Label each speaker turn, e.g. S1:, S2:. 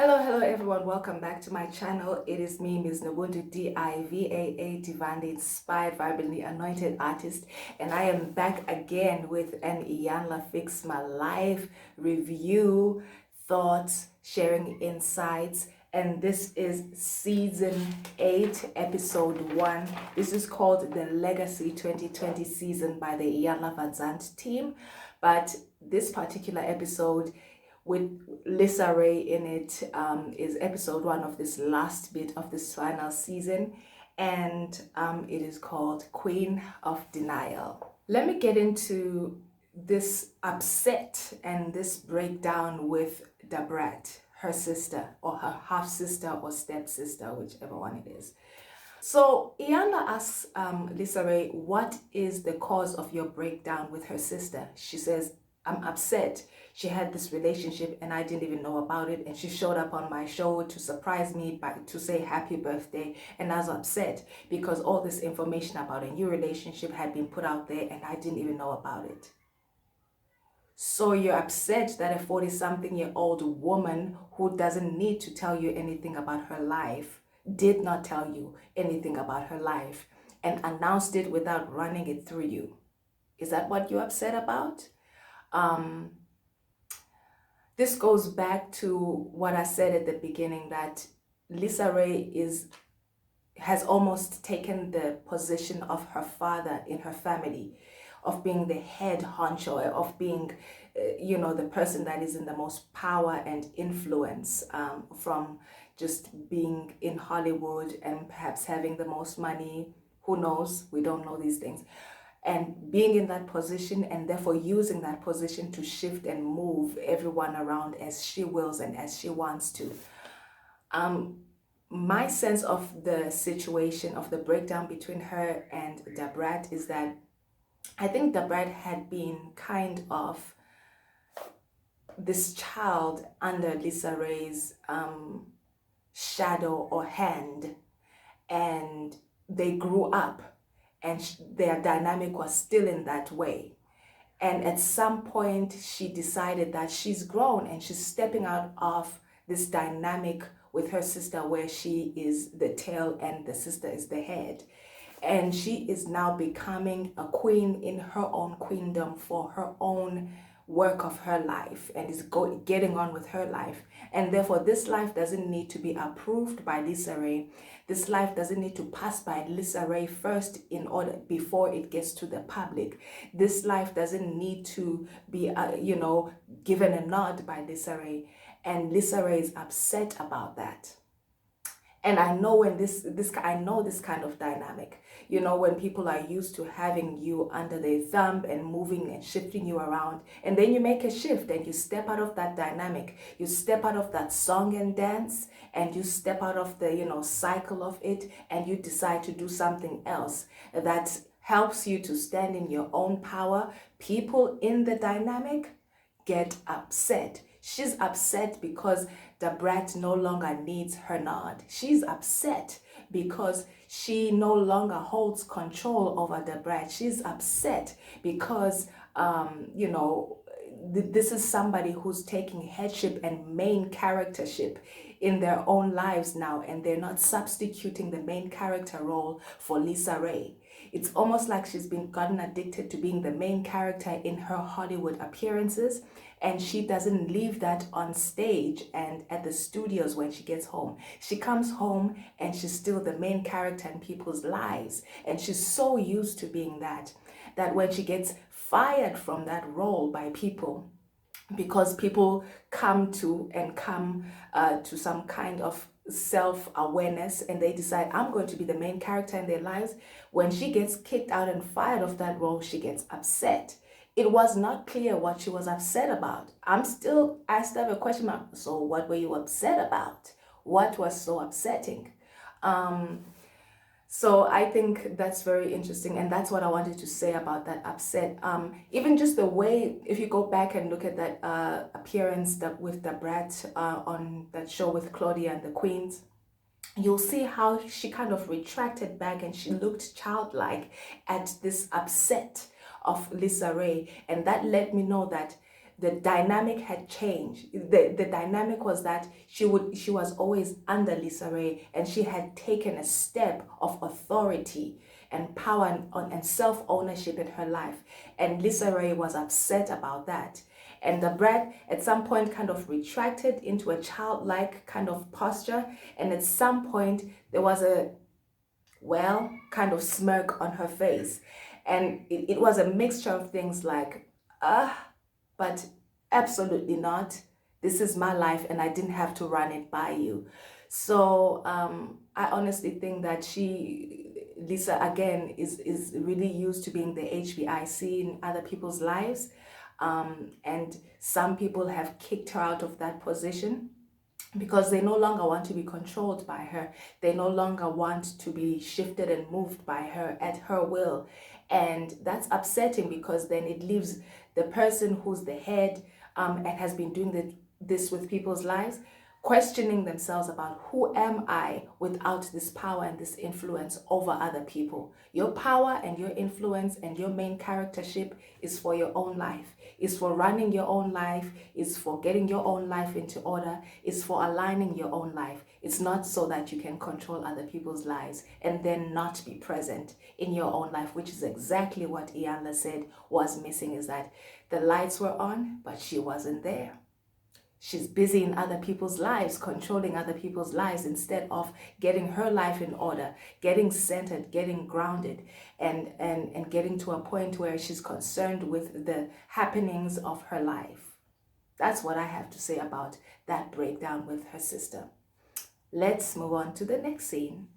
S1: Hello everyone, welcome back to my channel. It is me, MsNoBuntu, DIVAA, Divinely Inspired, Vibrantly Anointed Artist, and I am back again with an Iyanla Fix My Life review, thoughts, sharing insights, and this is season 8, episode 1. This is called the Legacy 2020 season by the Iyanla Vazant team, but this particular episode with Lisa Raye in it is episode 1 of this last bit of this final season, and it is called Queen of Denial. Let me get into this upset and this breakdown with Brat, her sister or her half sister or stepsister, whichever one it is. So Iyanla asks Lisa Raye, what is the cause of your breakdown with her sister? She says, I'm upset. She had this relationship and I didn't even know about it, and she showed up on my show to surprise me to say happy birthday, and I was upset because all this information about a new relationship had been put out there and I didn't even know about it. So you're upset that a 40-something-year-old woman who doesn't need to tell you anything about her life did not tell you anything about her life and announced it without running it through you. Is that what you're upset about? This goes back to what I said at the beginning, that Lisa Raye has almost taken the position of her father in her family, of being the head honcho, of being, the person that is in the most power and influence, from just being in Hollywood and perhaps having the most money. Who knows? We don't know these things. And being in that position, and therefore using that position to shift and move everyone around as she wills and as she wants to. My sense of the situation, of the breakdown between her and Brat, is that I think Brat had been kind of this child under Lisa Raye's shadow or hand, and they grew up and their dynamic was still in that way. And at some point she decided that she's grown and she's stepping out of this dynamic with her sister, where she is the tail and the sister is the head. And she is now becoming a queen in her own queendom for her own work of her life, and is getting on with her life. And therefore this life doesn't need to be approved by Lisa Raye. This life doesn't need to pass by Lisa Raye first before it gets to the public. This life doesn't need to be given a nod by Lisa Raye, and Lisa Raye is upset about that. And I know when I know this kind of dynamic, when people are used to having you under their thumb and moving and shifting you around, and then you make a shift and you step out of that dynamic, you step out of that song and dance, and you step out of the, cycle of it, and you decide to do something else that helps you to stand in your own power. People in the dynamic get upset. She's upset because Brat no longer needs her nod. She's upset because she no longer holds control over Brat. She's upset because, this is somebody who's taking headship and main charactership in their own lives now, and they're not substituting the main character role for Lisa Raye. It's almost like she's gotten addicted to being the main character in her Hollywood appearances, and she doesn't leave that on stage and at the studios when she gets home. She comes home and she's still the main character in people's lives, and she's so used to being that when she gets fired from that role by people, because people come to some kind of self-awareness, and they decide, I'm going to be the main character in their lives. When she gets kicked out and fired of that role, she gets upset. It was not clear what she was upset about. I still have a question mark. So what were you upset about? What was so upsetting? So I think that's very interesting, and that's what I wanted to say about that upset. Even just the way, if you go back and look at that appearance with the Brat on that show with Claudia and the Queens, you'll see how she kind of retracted back and she looked childlike at this upset of Lisa Raye, and that let me know that the dynamic had changed. The dynamic was that she was always under Lisa Raye, and she had taken a step of authority and power and self-ownership in her life. And Lisa Raye was upset about that. And the Brat at some point kind of retracted into a childlike kind of posture. And at some point there was a, well, kind of smirk on her face. And it was a mixture of things like, but absolutely not. This is my life and I didn't have to run it by you. So I honestly think that Lisa, again, is really used to being the HBIC in other people's lives. And some people have kicked her out of that position because they no longer want to be controlled by her. They no longer want to be shifted and moved by her at her will. And that's upsetting because then it leaves the person who's the head and has been doing this with people's lives questioning themselves about, who am I without this power and this influence over other people? Your power and your influence and your main charactership is for your own life, is for running your own life, is for getting your own life into order, is for aligning your own life. It's not so that you can control other people's lives and then not be present in your own life, which is exactly what Iyanla said was missing, is that the lights were on, but she wasn't there. She's busy in other people's lives, controlling other people's lives instead of getting her life in order, getting centered, getting grounded, and getting to a point where she's concerned with the happenings of her life. That's what I have to say about that breakdown with her sister. Let's move on to the next scene.